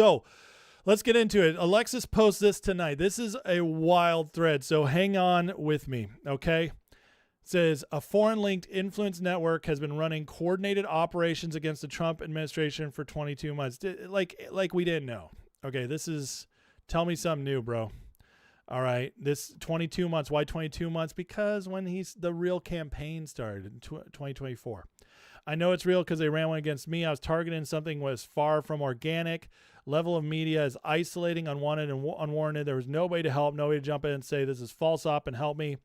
So let's get into it. Alexis posts this tonight. This is a wild thread, so hang on with me, okay? It says a foreign-linked influence network has been running coordinated operations against the Trump administration for 22 months. Like we didn't know. Okay, this is, tell me something new, bro. All right, this 22 months. Why 22 months? Because when the real campaign started in 2024. I know it's real because they ran one against me. I was targeting something was far from organic. Level of media is isolating, unwanted, and unwarranted. There was nobody to help, nobody to jump in and say this is false up and help me.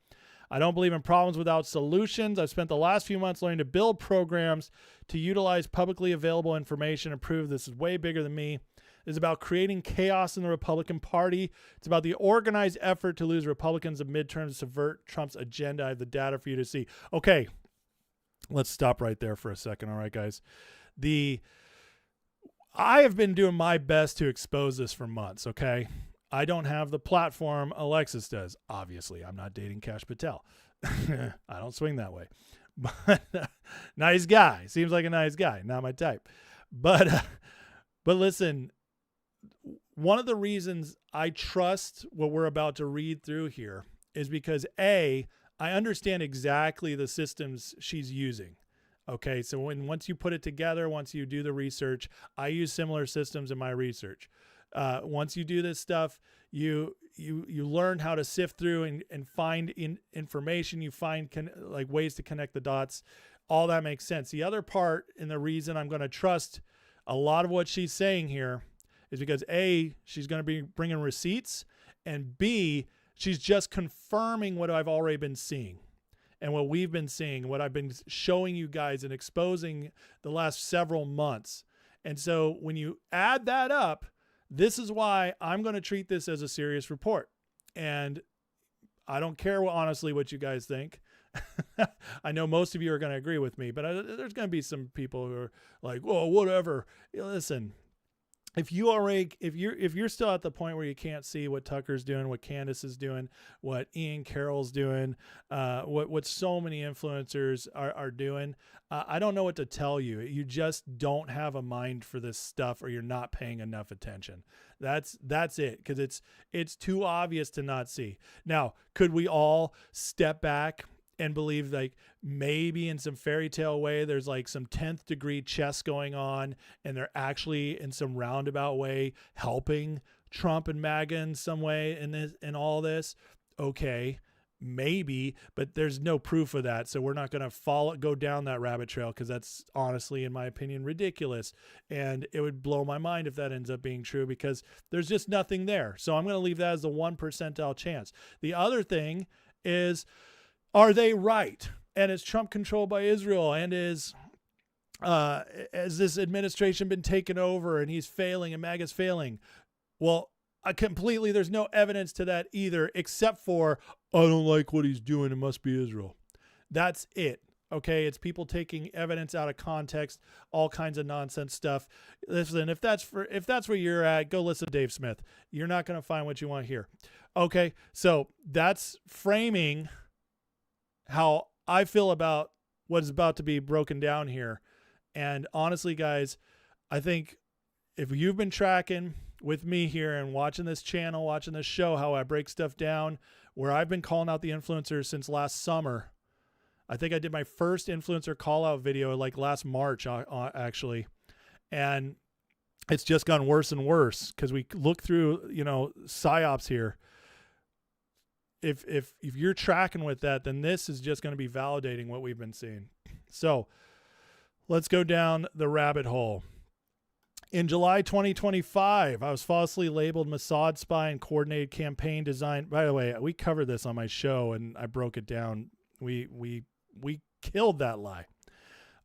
I don't believe in problems without solutions. I've spent the last few months learning to build programs to utilize publicly available information and prove this is way bigger than me. It's about creating chaos in the Republican Party. It's about the organized effort to lose Republicans in midterms to subvert Trump's agenda. I have the data for you to see. Okay, let's stop right there for a second. All right, guys. I have been doing my best to expose this for months, okay? I don't have the platform Alexis does. Obviously, I'm not dating Kash Patel. I don't swing that way. But nice guy. Seems like a nice guy. Not my type. But listen, one of the reasons I trust what we're about to read through here is because I understand exactly the systems she's using. Okay, so once you put it together, once you do the research, I use similar systems in my research. Once you do this stuff, you learn how to sift through and find information. You find like ways to connect the dots. All that makes sense. The other part, and the reason I'm going to trust a lot of what she's saying here, is because A, she's going to be bringing receipts, and B, she's just confirming what I've already been seeing. And what we've been seeing, what I've been showing you guys and exposing the last several months. And so when you add that up, this is why I'm going to treat this as a serious report. And I don't care honestly what you guys think. I know most of you are going to agree with me, but there's going to be some people who are like, "Whoa, whatever." Listen, if you're still at the point where you can't see what Tucker's doing, what Candace is doing, what Ian Carroll's doing, what so many influencers are doing, I don't know what to tell you. You just don't have a mind for this stuff, or you're not paying enough attention. That's it, because it's too obvious to not see. Now, could we all step back and believe like maybe in some fairy tale way there's like some 10th degree chess going on, and they're actually in some roundabout way helping Trump and MAGA in some way in all this? Okay, maybe, but there's no proof of that, so we're not going to go down that rabbit trail, because that's honestly, in my opinion, ridiculous, and it would blow my mind if that ends up being true, because there's just nothing there. So I'm going to leave that as the 1% chance. The other thing is, are they right? And is Trump controlled by Israel? And has this administration been taken over and he's failing and MAGA's failing? Well, there's no evidence to that either, except for, I don't like what he's doing, it must be Israel. That's it. Okay, it's people taking evidence out of context, all kinds of nonsense stuff. Listen, if that's where you're at, go listen to Dave Smith. You're not going to find what you want here. Okay, so that's framing how I feel about what is about to be broken down here. And honestly, guys, I think if you've been tracking with me here and watching this channel, watching this show, how I break stuff down, where I've been calling out the influencers since last summer. I think I did my first influencer call out video like last March, actually. And it's just gone worse and worse, because we look through, psyops here. If you're tracking with that, then this is just going to be validating what we've been seeing. So let's go down the rabbit hole. In July 2025, I was falsely labeled Mossad spy and coordinated campaign design. By the way, we covered this on my show and I broke it down. We killed that lie.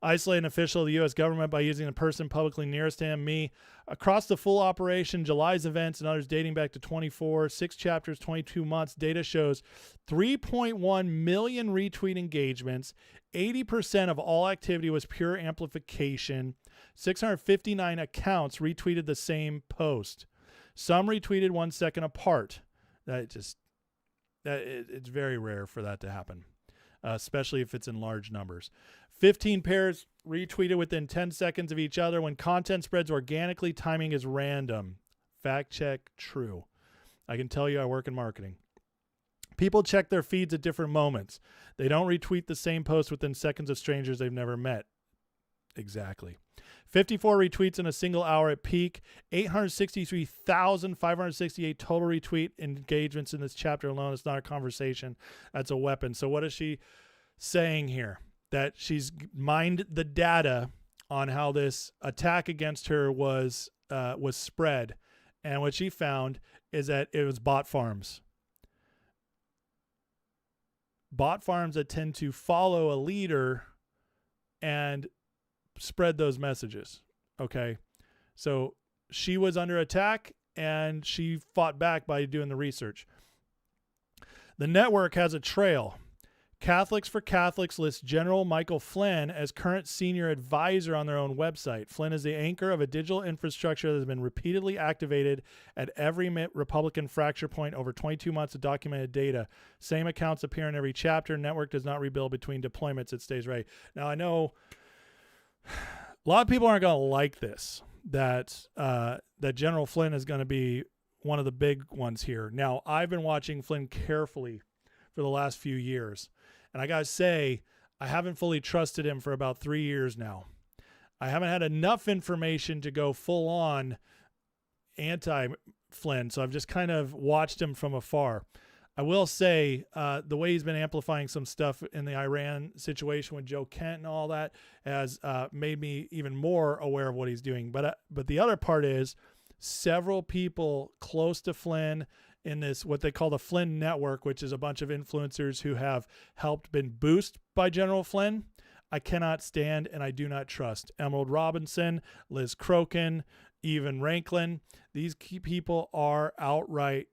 Isolate an official of the U.S. government by using the person publicly nearest to him, me. Across the full operation, July's events and others dating back to 24, 6 chapters, 22 months, data shows 3.1 million retweet engagements. 80% of all activity was pure amplification. 659 accounts retweeted the same post. Some retweeted 1 second apart. It's very rare for that to happen, especially if it's in large numbers. 15 pairs retweeted within 10 seconds of each other. When content spreads organically, timing is random. Fact check, true. I can tell you I work in marketing. People check their feeds at different moments. They don't retweet the same post within seconds of strangers they've never met. Exactly. 54 retweets in a single hour at peak. 863,568 total retweet engagements in this chapter alone. It's not a conversation. That's a weapon. So what is she saying here? That she's mined the data on how this attack against her was spread. And what she found is that it was bot farms. Bot farms that tend to follow a leader and spread those messages. Okay. So she was under attack and she fought back by doing the research. The network has a trail. Catholics for Catholics lists General Michael Flynn as current senior advisor on their own website. Flynn is the anchor of a digital infrastructure that has been repeatedly activated at every Republican fracture point over 22 months of documented data. Same accounts appear in every chapter. Network does not rebuild between deployments. It stays ready. Now, I know a lot of people aren't going to like this, that General Flynn is going to be one of the big ones here. Now, I've been watching Flynn carefully for the last few years. And I got to say, I haven't fully trusted him for about 3 years now. I haven't had enough information to go full on anti-Flynn, so I've just kind of watched him from afar. I will say the way he's been amplifying some stuff in the Iran situation with Joe Kent and all that has made me even more aware of what he's doing. But the other part is several people close to Flynn in this, what they call the Flynn Network, which is a bunch of influencers who have been boosted by General Flynn, I cannot stand and I do not trust. Emerald Robinson, Liz Crokin, even Ranklin. These key people are outright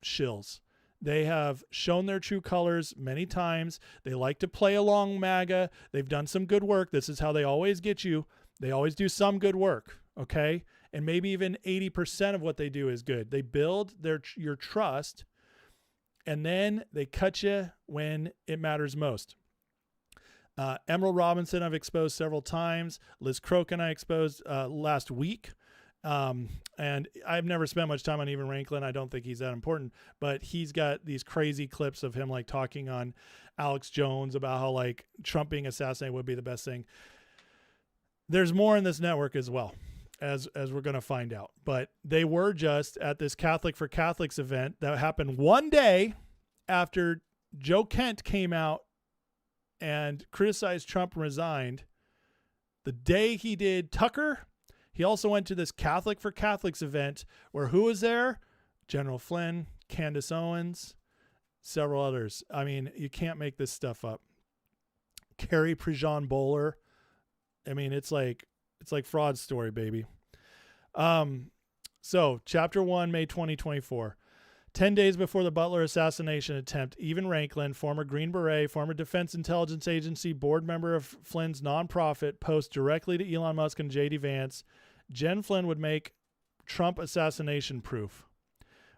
shills. They have shown their true colors many times. They like to play along MAGA. They've done some good work. This is how they always get you. They always do some good work, okay? And maybe even 80% of what they do is good. They build your trust, and then they cut you when it matters most. Emerald Robinson I've exposed several times. Liz Crokin I exposed last week. And I've never spent much time on even Ranklin. I don't think he's that important, but he's got these crazy clips of him like talking on Alex Jones about how like Trump being assassinated would be the best thing. There's more in this network as well, as we're going to find out. But they were just at this Catholic for Catholics event that happened one day after Joe Kent came out and criticized Trump and resigned. The day he did Tucker, he also went to this Catholic for Catholics event where who was there? General Flynn, Candace Owens, several others. I mean, you can't make this stuff up. Carrie Prejean Bowler. I mean, it's like fraud story, baby. So chapter 1, May 2024. 10 days before the Butler assassination attempt, Even Ranklin, former Green Beret, former Defense Intelligence Agency board member of Flynn's nonprofit, posts directly to Elon Musk and J.D. Vance, Jen Flynn would make Trump assassination proof.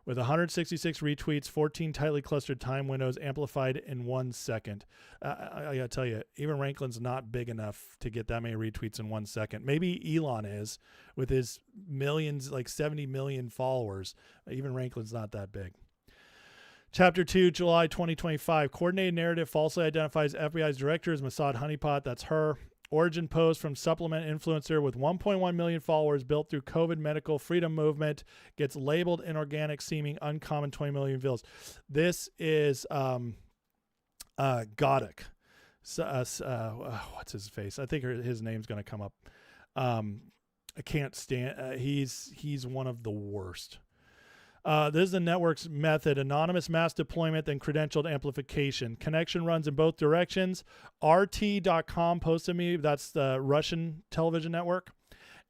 With 166 retweets, 14 tightly clustered time windows amplified in 1 second. I got to tell you, even Ranklin's not big enough to get that many retweets in 1 second. Maybe Elon is with his millions, like 70 million followers. Even Ranklin's not that big. Chapter 2, July 2025. Coordinated narrative falsely identifies FBI's director as Mossad Honeypot. That's her. Origin post from supplement influencer with 1.1 million followers built through COVID medical freedom movement gets labeled inorganic, seeming uncommon 20 million views. This is Goddick. What's his face? I think his name's going to come up. I can't stand. He's one of the worst. This is the network's method: anonymous mass deployment, then credentialed amplification. Connection runs in both directions. RT.com posted me. That's the Russian television network.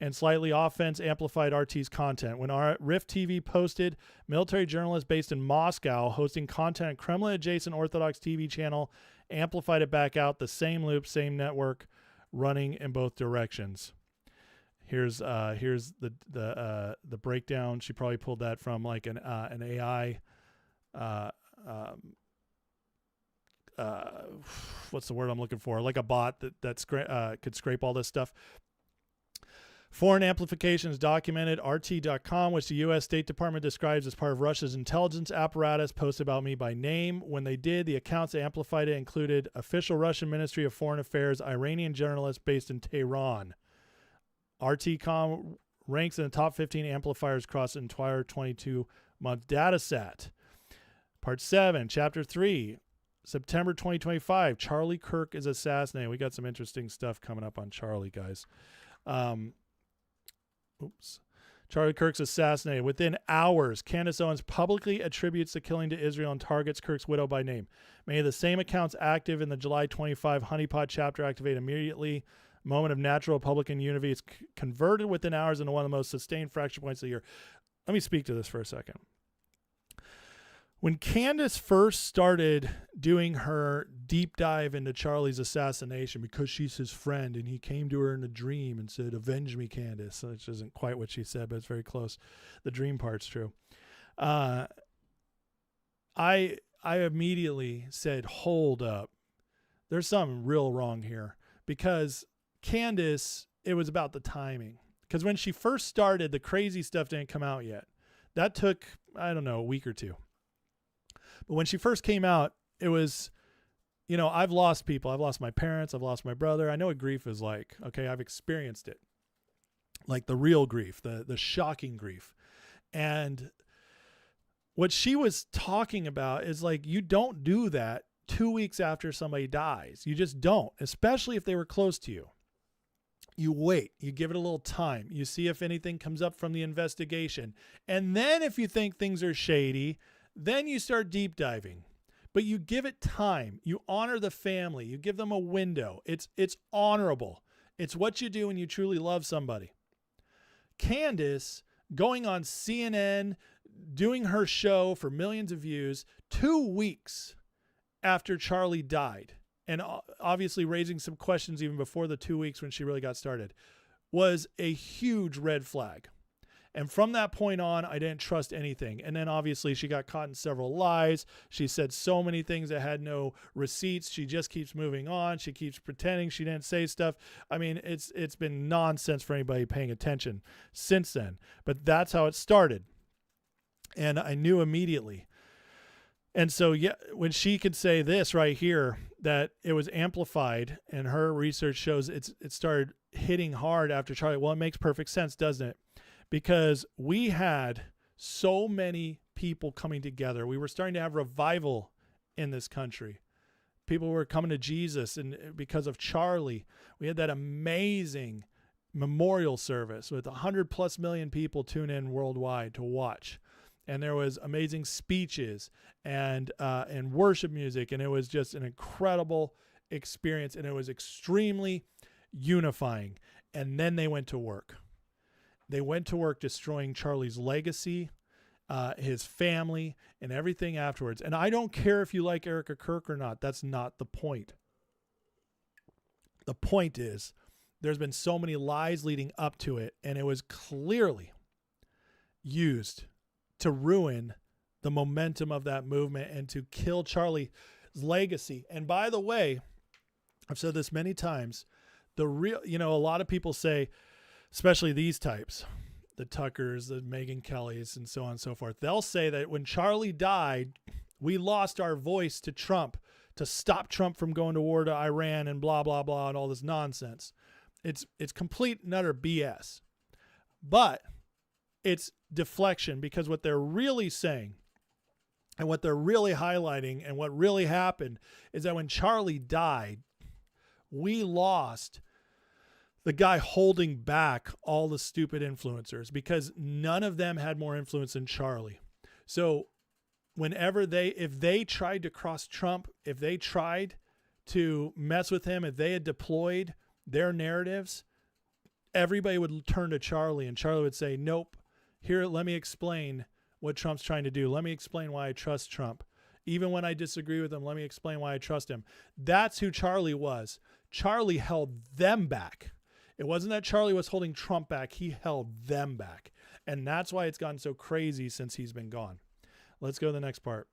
And Slightly Offense amplified RT's content. When Rift TV posted, military journalist based in Moscow hosting content on Kremlin-adjacent Orthodox TV channel amplified it back out. The same loop, same network, running in both directions. Here's the breakdown. She probably pulled that from like an AI what's the word I'm looking for? Like a bot that could scrape all this stuff. Foreign amplification is documented. RT.com, which the U.S. State Department describes as part of Russia's intelligence apparatus, posted about me by name. When they did, the accounts that amplified it included official Russian Ministry of Foreign Affairs, Iranian journalists based in Tehran. RT.com ranks in the top 15 amplifiers across the entire 22-month data set. Part 7, Chapter 3, September 2025, Charlie Kirk is assassinated. We got some interesting stuff coming up on Charlie, guys. Charlie Kirk's assassinated. Within hours, Candace Owens publicly attributes the killing to Israel and targets Kirk's widow by name. Many of the same accounts active in the July 25 honeypot chapter activate immediately. Moment of natural Republican unity is converted within hours into one of the most sustained fracture points of the year. Let me speak to this for a second. When Candace first started doing her deep dive into Charlie's assassination because she's his friend and he came to her in a dream and said, "Avenge me, Candace," which isn't quite what she said, but it's very close. The dream part's true. I immediately said, hold up. There's something real wrong here, because Candace, it was about the timing. Because when she first started, the crazy stuff didn't come out yet. That took, I don't know, a week or two. But when she first came out, it was, you know, I've lost people. I've lost my parents. I've lost my brother. I know what grief is like. Okay, I've experienced it. Like the real grief, the shocking grief. And what she was talking about is like, you don't do that 2 weeks after somebody dies. You just don't, especially if they were close to you. You wait, you give it a little time. You see if anything comes up from the investigation. And then if you think things are shady, then you start deep diving. But you give it time. You honor the family. You give them a window. It's honorable. It's what you do when you truly love somebody. Candace going on CNN, doing her show for millions of views 2 weeks after Charlie died, and obviously raising some questions even before the 2 weeks when she really got started, was a huge red flag. And from that point on, I didn't trust anything. And then obviously she got caught in several lies. She said so many things that had no receipts. She just keeps moving on. She keeps pretending she didn't say stuff. I mean, it's been nonsense for anybody paying attention since then. But that's how it started. And I knew immediately. And so, yeah, when she could say this right here, that it was amplified, and her research shows it started hitting hard after Charlie. Well, it makes perfect sense, doesn't it? Because we had so many people coming together. We were starting to have revival in this country. People were coming to Jesus, and because of Charlie, we had that amazing memorial service with 100+ million people tune in worldwide to watch. And there was amazing speeches and worship music, and it was just an incredible experience, and it was extremely unifying. And then they went to work. They went to work destroying Charlie's legacy, his family, and everything afterwards. And I don't care if you like Erica Kirk or not. That's not the point. The point is, there's been so many lies leading up to it, and it was clearly used to ruin the momentum of that movement and to kill Charlie's legacy. And by the way, I've said this many times, a lot of people say, especially these types, the Tuckers, the Megyn Kellys, and so on and so forth, they'll say that when Charlie died, we lost our voice to Trump to stop Trump from going to war to Iran and blah, blah, blah, and all this nonsense. It's complete and utter BS. But it's deflection, because what they're really saying and what they're really highlighting and what really happened is that when Charlie died, we lost the guy holding back all the stupid influencers, because none of them had more influence than Charlie. So whenever if they tried to cross Trump, if they tried to mess with him, if they had deployed their narratives, everybody would turn to Charlie, and Charlie would say, nope, here, let me explain what Trump's trying to do. Let me explain why I trust Trump. Even when I disagree with him, let me explain why I trust him. That's who Charlie was. Charlie held them back. It wasn't that Charlie was holding Trump back. He held them back. And that's why it's gotten so crazy since he's been gone. Let's go to the next part.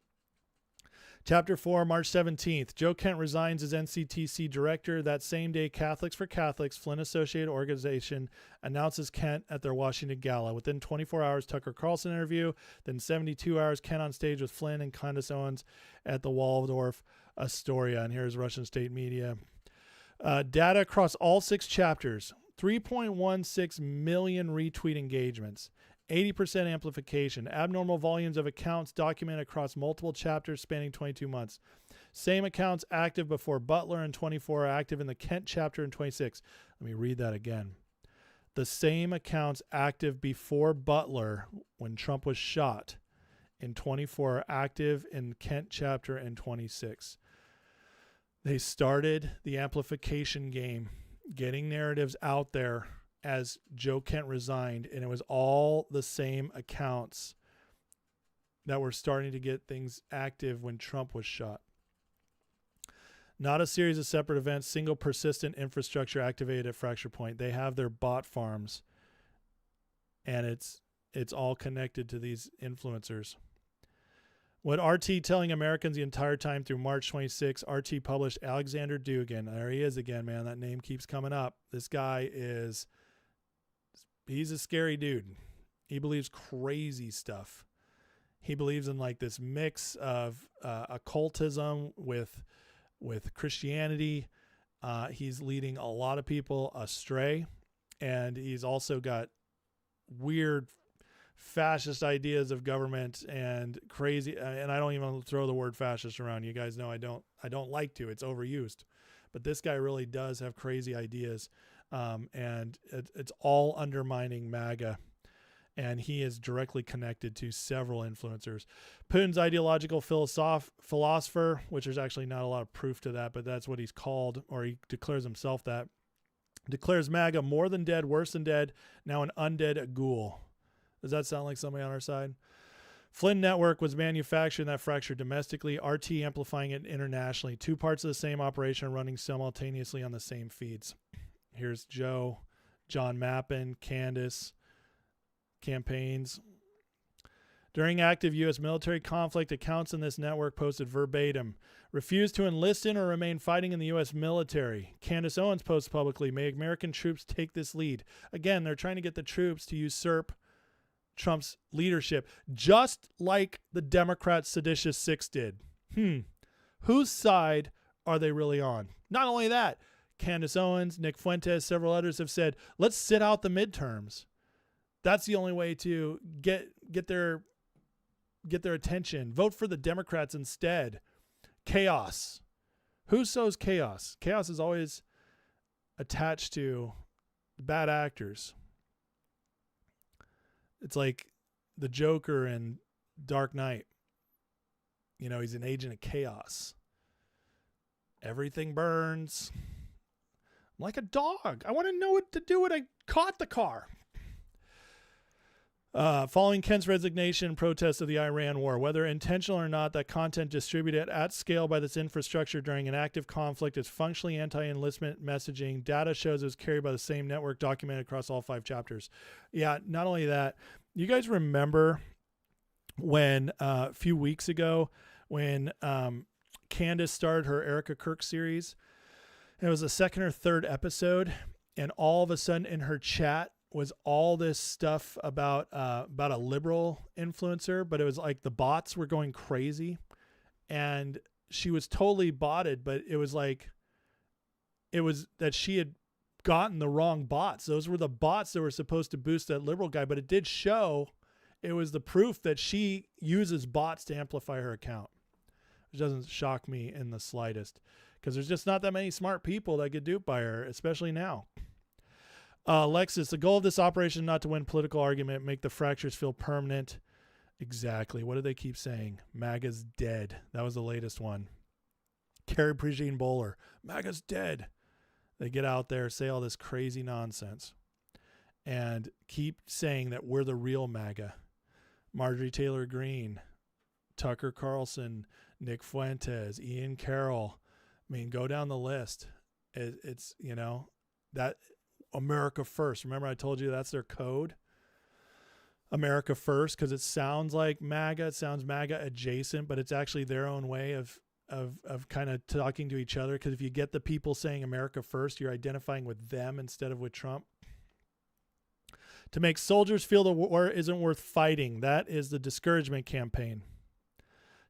Chapter 4, March 17th. Joe Kent resigns as NCTC director. That same day, Catholics for Catholics, Flynn Associated Organization, announces Kent at their Washington gala. Within 24 hours, Tucker Carlson interview. Then 72 hours, Kent on stage with Flynn and Candace Owens at the Waldorf Astoria. And here's Russian state media. Data across all 6 chapters. 3.16 million retweet engagements. 80% amplification, abnormal volumes of accounts documented across multiple chapters spanning 22 months. Same accounts active before Butler in 24, active in the Kent chapter in 26. Let me read that again. The same accounts active before Butler when Trump was shot in 24, active in Kent chapter in 26. They started the amplification game, getting narratives out there as Joe Kent resigned, and it was all the same accounts that were starting to get things active when Trump was shot. Not a series of separate events, single persistent infrastructure activated at Fracture Point. They have their bot farms, and it's all connected to these influencers. What RT telling Americans the entire time through March 26, RT published Alexander Dugin. There he is again, man. That name keeps coming up. This guy he's a scary dude. He believes crazy stuff. He believes in like this mix of occultism with Christianity. He's leading a lot of people astray, and he's also got weird fascist ideas of government and crazy. And I don't even throw the word fascist around. You guys know I don't like to. It's overused, but this guy really does have crazy ideas. And it's all undermining MAGA, and he is directly connected to several influencers. Putin's ideological philosopher, which there's actually not a lot of proof to that, but that's what he's called, or he declares himself that, declares MAGA more than dead, worse than dead, now an undead ghoul. Does that sound like somebody on our side? Flynn Network was manufacturing that fracture domestically, RT amplifying it internationally. 2 parts of the same operation running simultaneously on the same feeds. Here's Joe, John Mappin, Candace, campaigns. During active U.S. military conflict, accounts in this network posted verbatim, refuse to enlist in or remain fighting in the U.S. military. Candace Owens posts publicly, may American troops take this lead. Again, they're trying to get the troops to usurp Trump's leadership, just like the Democrats' seditious 6 did. Whose side are they really on? Not only that, Candace Owens, Nick Fuentes, several others have said, let's sit out the midterms. That's the only way to get their attention. Vote for the Democrats instead. Chaos. Who sows chaos? Chaos is always attached to bad actors. It's like the Joker in Dark Knight. You know, he's an agent of chaos. Everything burns. Like a dog. I want to know what to do when I caught the car. Following Kent's resignation and protests of the Iran war, whether intentional or not, that content distributed at scale by this infrastructure during an active conflict is functionally anti-enlistment messaging. Data shows it was carried by the same network, documented across all 5 chapters. Yeah, not only that, you guys remember when a few weeks ago when Candace started her Erica Kirk series? It was the 2nd or 3rd episode, and all of a sudden in her chat was all this stuff about a liberal influencer, but it was like the bots were going crazy, and she was totally botted, but it was that she had gotten the wrong bots. Those were the bots that were supposed to boost that liberal guy, but it did show, it was the proof that she uses bots to amplify her account, which doesn't shock me in the slightest. Because there's just not that many smart people that get duped by her, especially now. Alexis, the goal of this operation is not to win political argument, make the fractures feel permanent. Exactly. What do they keep saying? MAGA's dead. That was the latest one. Carrie Prejean Bowler, MAGA's dead. They get out there, say all this crazy nonsense, and keep saying that we're the real MAGA. Marjorie Taylor Greene, Tucker Carlson, Nick Fuentes, Ian Carroll. I mean, go down the list. It's, you know, that America first. Remember I told you that's their code? America First, because it sounds like MAGA, it sounds MAGA adjacent, but it's actually their own way of kind of talking to each other. Because if you get the people saying America First, you're identifying with them instead of with Trump. To make soldiers feel the war isn't worth fighting. That is the discouragement campaign.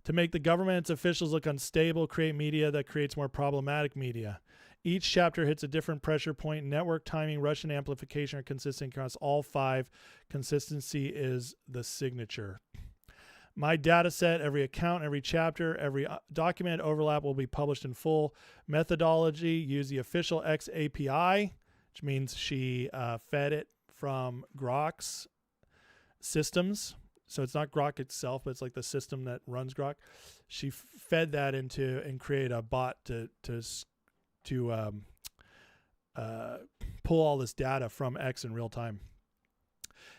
To make the government and its officials look unstable, create media that creates more problematic media. Each chapter hits a different pressure point. Network timing, Russian amplification are consistent across all 5. Consistency is the signature. My data set, every account, every chapter, every document overlap will be published in full. Methodology, use the official X API, which means she fed it from Grok's systems. So it's not Grok itself, but it's like the system that runs Grok. She fed that into and created a bot to pull all this data from X in real time.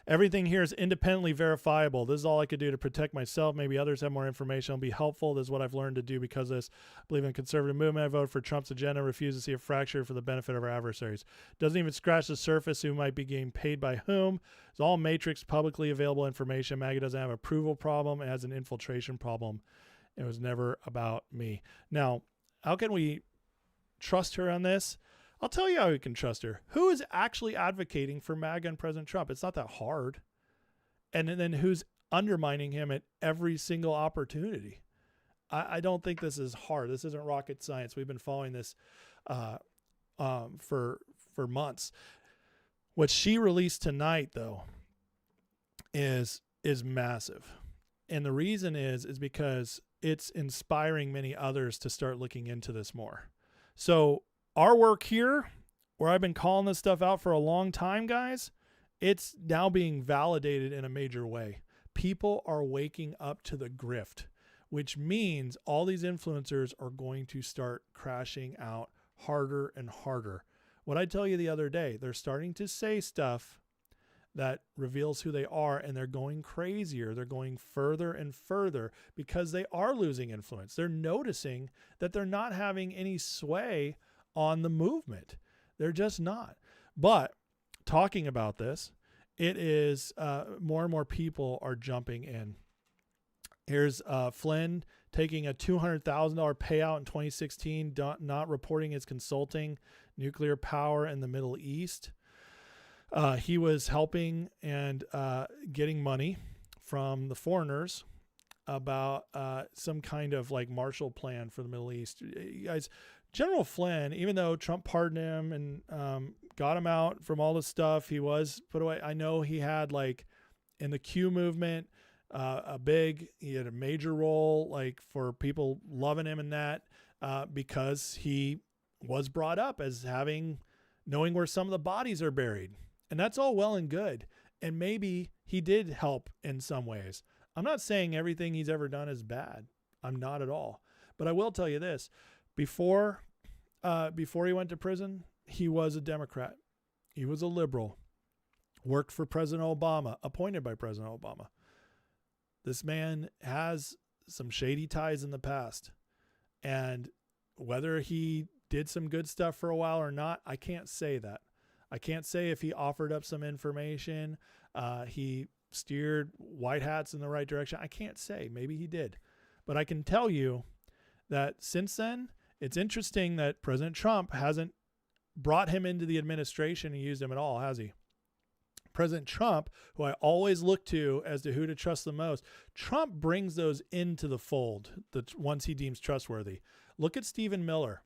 Everything here is independently verifiable. This is all I could do to protect myself. Maybe others have more information. It'll be helpful. This is what I've learned to do because of this. I believe in conservative movement. I vote for Trump's agenda. Refuse to see a fracture for the benefit of our adversaries. Doesn't even scratch the surface who might be getting paid by whom. It's all matrix, publicly available information. MAGA doesn't have an approval problem. It has an infiltration problem. It was never about me. Now, how can we trust her on this? I'll tell you how we can trust her. Who is actually advocating for MAGA and President Trump? It's not that hard. And then who's undermining him at every single opportunity? I don't think this is hard. This isn't rocket science. We've been following this for months. What she released tonight, though, is massive. And the reason is because it's inspiring many others to start looking into this more. So our work here, where I've been calling this stuff out for a long time, guys, it's now being validated in a major way. People are waking up to the grift, which means all these influencers are going to start crashing out harder and harder. What I tell you the other day, they're starting to say stuff that reveals who they are, and they're going crazier. They're going further and further because they are losing influence. They're noticing that they're not having any sway on the movement. They're just not. But talking about this, it is more and more people are jumping in. Here's Flynn taking a $200,000 payout in 2016, not reporting his consulting nuclear power in the Middle East. He was helping and getting money from the foreigners about some kind of like Marshall Plan for the Middle East. You guys, General Flynn, even though Trump pardoned him and got him out from all this stuff, he was put away. I know he had, like, in the Q movement, he had a major role, like, for people loving him in that, because he was brought up as knowing where some of the bodies are buried. And that's all well and good. And maybe he did help in some ways. I'm not saying everything he's ever done is bad. I'm not at all. But I will tell you this. Before he went to prison, he was a Democrat. He was a liberal. Worked for President Obama, appointed by President Obama. This man has some shady ties in the past. And whether he did some good stuff for a while or not, I can't say that. I can't say if he offered up some information, he steered white hats in the right direction. I can't say. Maybe he did. But I can tell you that since then, it's interesting that President Trump hasn't brought him into the administration and used him at all, has he? President Trump, who I always look to as to who to trust the most, Trump brings those into the fold, the ones he deems trustworthy. Look at Stephen Miller.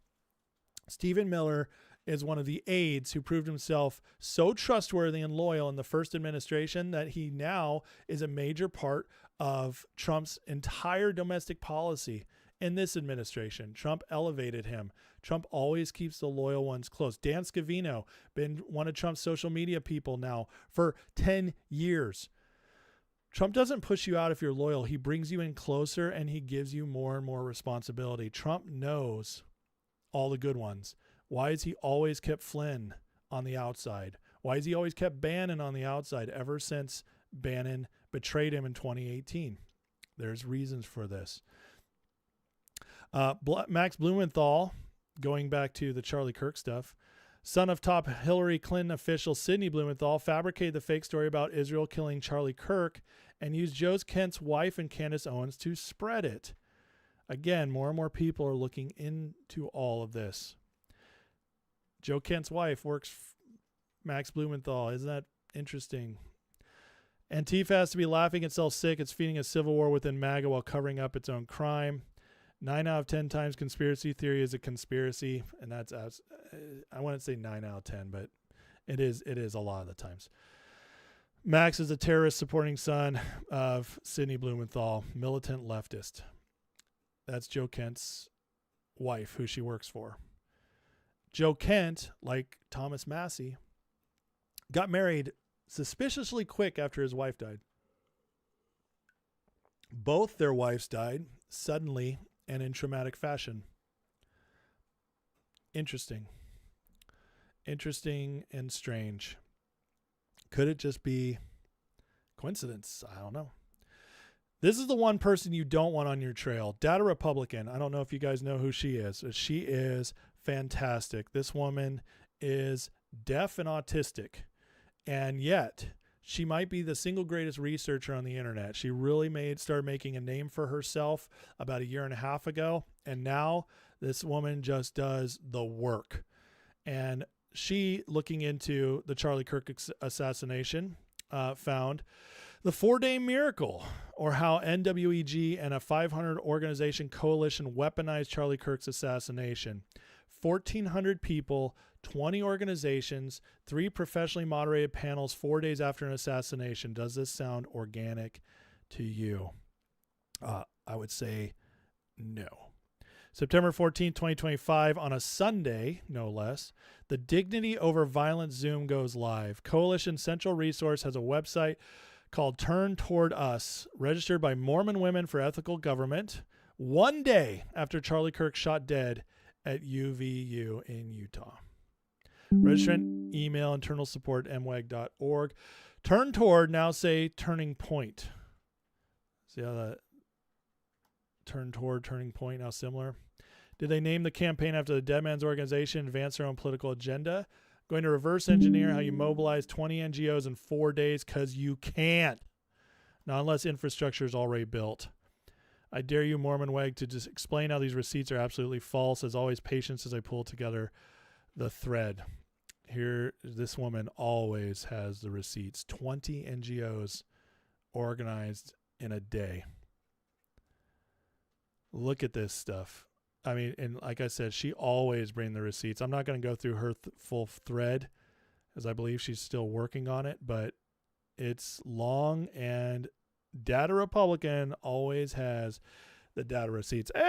Stephen Miller is one of the aides who proved himself so trustworthy and loyal in the first administration that he now is a major part of Trump's entire domestic policy. In this administration, Trump elevated him. Trump always keeps the loyal ones close. Dan Scavino, been one of Trump's social media people now for 10 years. Trump doesn't push you out if you're loyal. He brings you in closer and he gives you more and more responsibility. Trump knows all the good ones. Why has he always kept Flynn on the outside? Why has he always kept Bannon on the outside ever since Bannon betrayed him in 2018? There's reasons for this. Max Blumenthal, going back to the Charlie Kirk stuff, Son of top Hillary Clinton official Sidney Blumenthal fabricated the fake story about Israel killing Charlie Kirk and used Joe Kent's wife and Candace Owens to spread it. Again, more and more people are looking into all of this. Joe Kent's wife works Max Blumenthal. Isn't that interesting? Antifa has to be laughing itself sick. It's feeding a civil war within MAGA while covering up its own crime. 9 out of 10 times conspiracy theory is a conspiracy. And that's, I wouldn't say 9 out of 10, but it is a lot of the times. Max is a terrorist supporting son of Sidney Blumenthal, militant leftist. That's Joe Kent's wife, who she works for. Joe Kent, like Thomas Massey, got married suspiciously quick after his wife died. Both their wives died suddenly and in traumatic fashion. Interesting. Interesting and strange. Could it just be coincidence? I don't know. This is the one person you don't want on your trail. Data Republican. I don't know if you guys know who she is. She is fantastic. This woman is deaf and autistic. And yet, she might be the single greatest researcher on the internet. She really started making a name for herself about 1.5 years ago. And now this woman just does the work. And she, looking into the Charlie Kirk assassination, found the 4-day miracle, or how NWEG and a 500 organization coalition weaponized Charlie Kirk's assassination. 1,400 people, 20 organizations, 3 professionally moderated panels 4 days after an assassination. Does this sound organic to you? I would say no. September 14, 2025, on a Sunday, no less, the Dignity Over Violence Zoom goes live. Coalition Central Resource has a website called Turn Toward Us, registered by Mormon Women for Ethical Government, 1 day after Charlie Kirk shot dead at UVU in Utah. Registrant, email internal support mwag.org. Turn Toward, now say Turning Point. See how that Turn Toward, Turning Point, now similar? Did they name the campaign after the Dead Man's Organization, advance their own political agenda? Going to reverse engineer how you mobilize 20 NGOs in 4 days because you can't. Not unless infrastructure is already built. I dare you, Mormon Weg, to just explain how these receipts are absolutely false. As always, patience as I pull together the thread. Here, this woman always has the receipts. 20 NGOs organized in a day. Look at this stuff. I mean, and like I said, she always brings the receipts. I'm not going to go through her full thread, as I believe she's still working on it, but it's long, and Data Republican always has the data receipts.